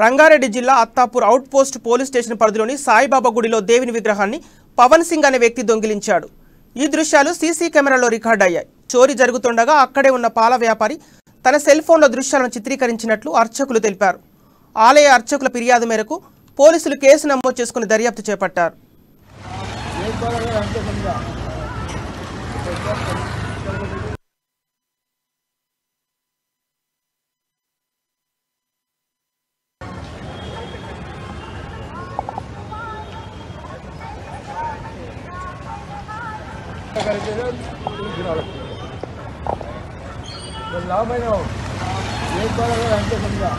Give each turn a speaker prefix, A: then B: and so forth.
A: రంగారెడ్డి జిల్లా Attapur out post police station పరిధిలోని సాయిబాబా గుడిలో దేవుని విగ్రహాన్ని పవన్ సింగ్ అనే వ్యక్తి దొంగిలించాడు. ఈ దృశ్యాలు సీసీ కెమెరాలో రికార్డ్ అయ్యాయి. చోరీ జరుగుతుండగా అక్కడే ఉన్న పాల వ్యాపారి తన సెల్ ఫోన్లో దృశ్యాలను చిత్రీకరించినట్లు అర్చకులు తెలిపారు. ఆలయ అర్చకుల ఫిర్యాదు మేరకు పోలీసులు కేసు నమోదు చేసుకుని దర్యాప్తు చేపట్టారు.
B: लाभ है ना एक बार अगर हमको समझा